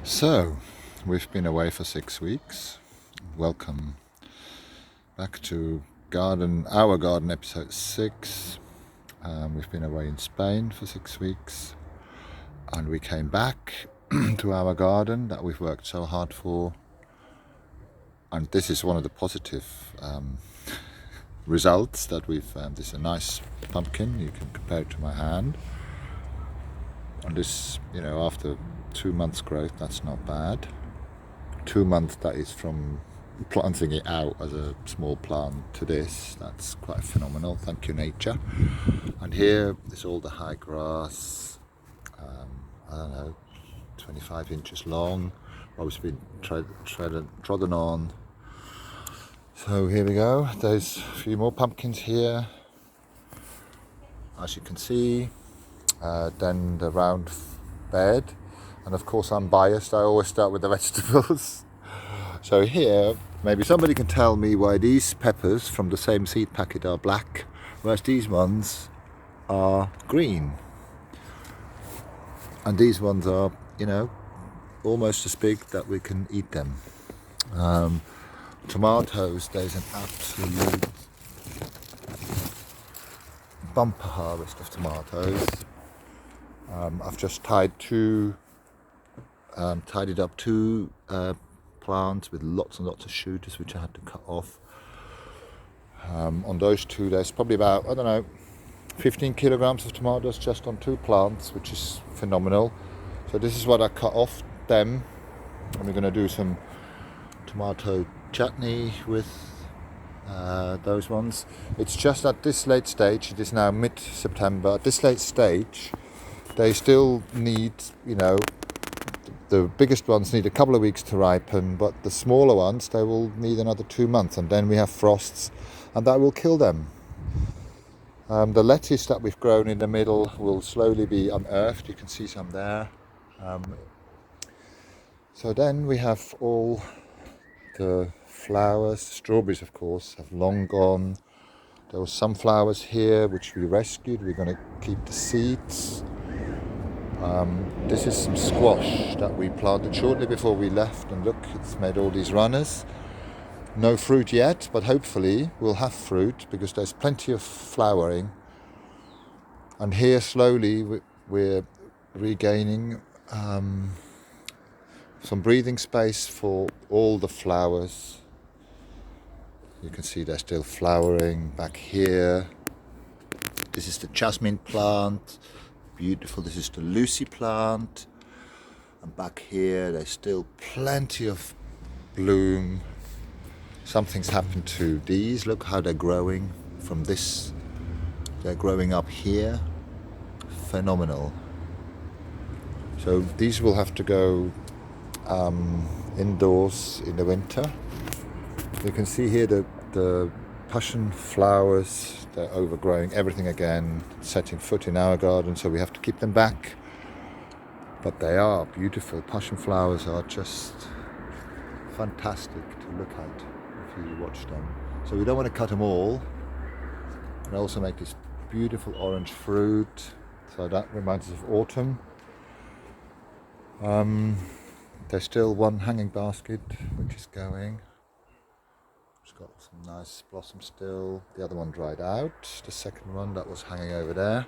So, we've been away for 6 weeks. Welcome back to our garden episode 6. We've been away in Spain for 6 weeks, and we came back to our garden that we've worked so hard for. And this is one of the positive results that we've found. This is a nice pumpkin. You can compare it to my hand. And this, after 2 months growth, that's not bad. 2 months, that is from planting it out as a small plant to this. That's quite phenomenal. Thank you, nature. And here is all the high grass. I don't know, 25 inches long. Obviously been trodden on. So here we go. There's a few more pumpkins here, as you can see. Then the round bed, and of course I'm biased, I always start with the vegetables. So here, maybe somebody can tell me why these peppers from the same seed packet are black, whereas these ones are green. And these ones are, almost as big that we can eat them. Tomatoes, there's an absolute bumper harvest of tomatoes. I've just tidied up two plants with lots and lots of shooters which I had to cut off. On those two, there's probably about, 15 kilograms of tomatoes just on 2 plants, which is phenomenal. So this is what I cut off them, and we're going to do some tomato chutney with those ones. It's just at this late stage, it is now mid-September, at this late stage they still need, the biggest ones need a couple of weeks to ripen, but the smaller ones, they will need another 2 months, and then we have frosts, and that will kill them. The lettuce that we've grown in the middle will slowly be unearthed. You can see some there. So then we have all the flowers. Strawberries, of course, have long gone. There were some flowers here which we rescued. We're going to keep the seeds. This is some squash that we planted shortly before we left, and look, it's made all these runners. No fruit yet, but hopefully we'll have fruit because there's plenty of flowering. And here slowly we're regaining some breathing space for all the flowers. You can see they're still flowering back here. This is the jasmine plant. Beautiful. This is the Lucy plant, and back here there's still plenty of bloom. Something's happened to these. Look how they're growing from this. They're growing up here. Phenomenal. So these will have to go indoors in the winter. You can see here the passion flowers, they're overgrowing everything again, setting foot in our garden, so we have to keep them back. But they are beautiful. Passion flowers are just fantastic to look at if you watch them. So we don't want to cut them all. And also make this beautiful orange fruit. So that reminds us of autumn. There's still one hanging basket which is going. It's got some nice blossoms still. The other one dried out. The second one that was hanging over there.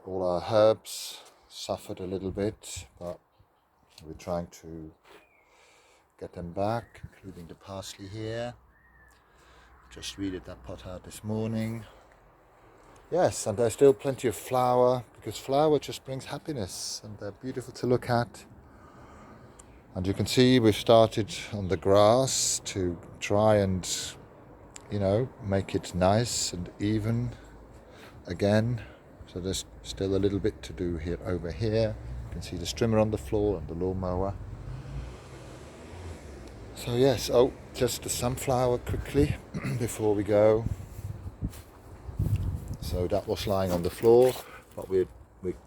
All our herbs suffered a little bit, but we're trying to get them back, including the parsley here. Just weeded that pot out this morning. Yes, and there's still plenty of flower, because flower just brings happiness, and they're beautiful to look at. And you can see we've started on the grass to try and, make it nice and even again. So there's still a little bit to do here over here. You can see the strimmer on the floor and the lawnmower. So yes, just the sunflower quickly before we go. So that was lying on the floor, but we're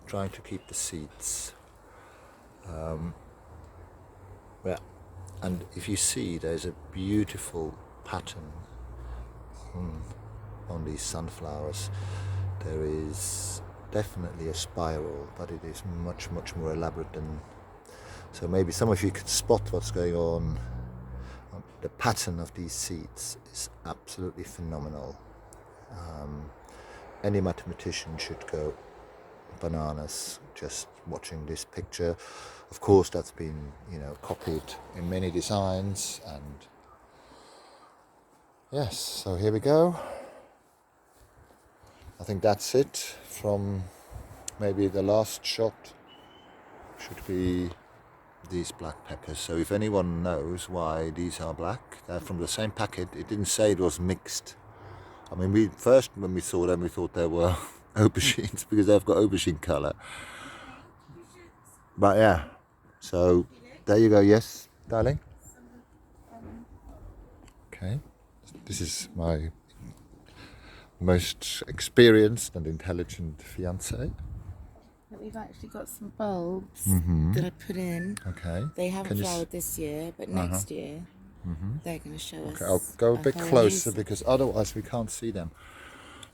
trying to keep the seeds. And if you see, there's a beautiful pattern on these sunflowers. There is definitely a spiral, but it is much more elaborate than. So maybe some of you could spot what's going on. The pattern of these seats is absolutely phenomenal. Any mathematician should go bananas just watching this picture. Of course, that's been, copied in many designs, and yes, so here we go. I think that's it from maybe the last shot should be these black peppers. So if anyone knows why these are black, they're from the same packet. It didn't say it was mixed. I mean, when we saw them, we thought they were aubergines because they've got aubergine colour. But yeah, so there you go. Yes, darling. Okay, this is my most experienced and intelligent fiance. We've actually got some bulbs Mm-hmm. that I put in. Okay. They haven't flowered this year, but next year they're going to show us. Okay, I'll go a bit closer because otherwise we can't see them.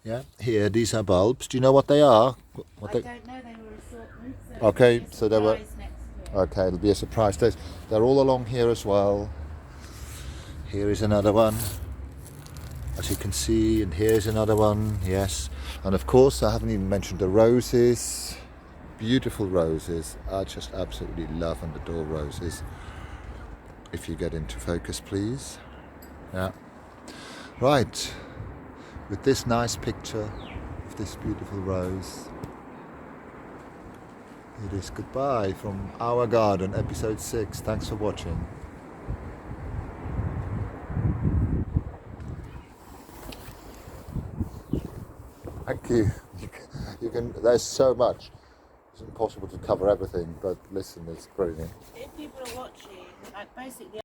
Yeah, here, these are bulbs. Do you know what they are? I don't know, they were assortment. So Okay, so they were. next year. Okay, it'll be a surprise. They're all along here as well. Here is another one, as you can see, and here's another one. Yes, and of course I haven't even mentioned the roses. Beautiful roses. I just absolutely love and adore roses. If you get into focus, please. Yeah. Right. With this nice picture of this beautiful rose, it is goodbye from Our Garden, episode 6. Thanks for watching. Thank you. You can. There's so much. It's impossible to cover everything, but listen, it's brilliant. If people are watching, like basically